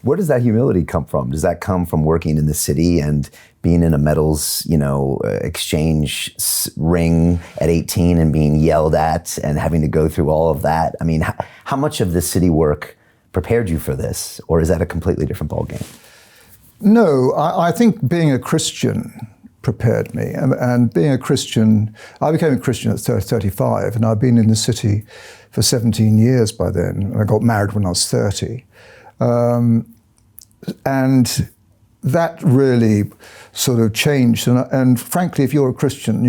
Where does that humility come from? Does that come from working in the city and being in a metals, exchange ring at 18 and being yelled at and having to go through all of that? I mean, how much of the city work prepared you for this, or is that a completely different ballgame? No, I think being a Christian prepared me. And being a Christian, I became a Christian at 35, and I've been in the city for 17 years by then. I got married when I was 30. And that really sort of changed. And frankly, if you're a Christian,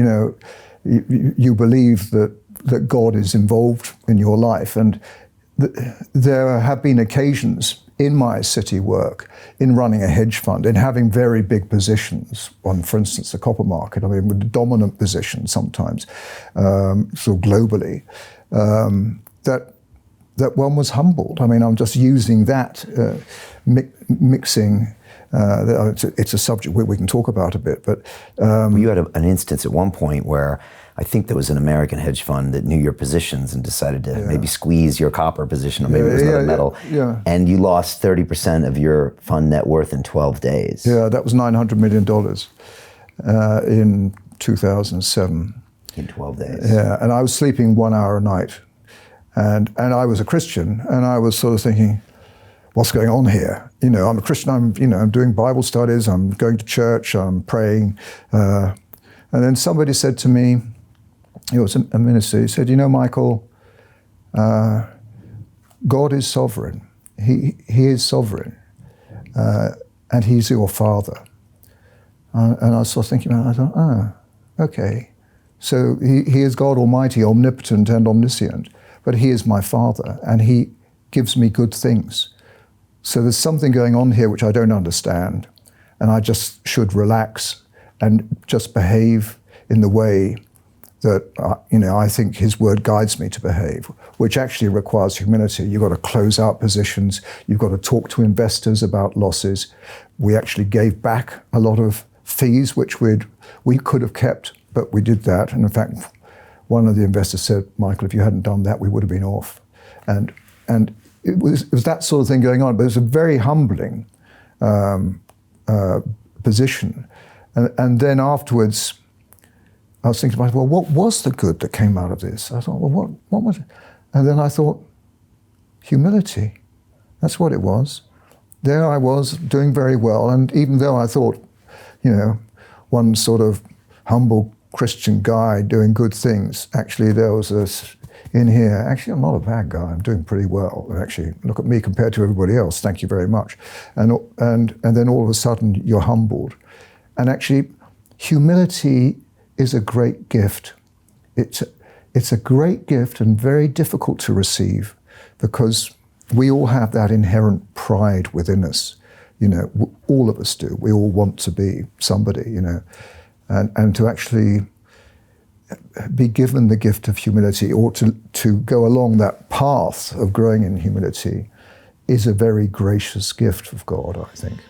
you believe that God is involved in your life. And there have been occasions in my city work, in running a hedge fund, in having very big positions on, for instance, the copper market, with a dominant position sometimes, sort of globally, that one was humbled. I'm just using that, mixing. It's a subject we can talk about a bit, but... You had an instance at one point where I think there was an American hedge fund that knew your positions and decided to maybe squeeze your copper position, or maybe it was another metal, and you lost 30% of your fund net worth in 12 days. Yeah, that was $900 million in 2007. In 12 days. Yeah, and I was sleeping 1 hour a night, and I was a Christian, and I was sort of thinking, what's going on here? I'm a Christian, I'm doing Bible studies, I'm going to church, I'm praying, and then somebody said to me, he was a minister, he said, Michael, God is sovereign. He is sovereign, and he's your father. And I was sort of thinking about it, I thought, okay. So he is God Almighty, omnipotent and omniscient, but he is my father, and he gives me good things. So there's something going on here which I don't understand, and I just should relax and just behave in the way that I think his word guides me to behave, which actually requires humility. You've got to close out positions. You've got to talk to investors about losses. We actually gave back a lot of fees, which we could have kept, but we did that. And in fact, one of the investors said, Michael, if you hadn't done that, we would have been off. And it was that sort of thing going on, but it was a very humbling position. And then afterwards, I was thinking to myself, well, what was the good that came out of this? I thought, well, what was it? And then I thought, humility. That's what it was. There I was doing very well. And even though I thought, one sort of humble Christian guy doing good things, actually there was this in here, actually I'm not a bad guy, I'm doing pretty well. Actually, look at me compared to everybody else, thank you very much. And then all of a sudden you're humbled. And actually, humility is a great gift. It's a great gift and very difficult to receive, because we all have that inherent pride within us. All of us do. We all want to be somebody, and to actually be given the gift of humility, or to go along that path of growing in humility, is a very gracious gift of God, I think.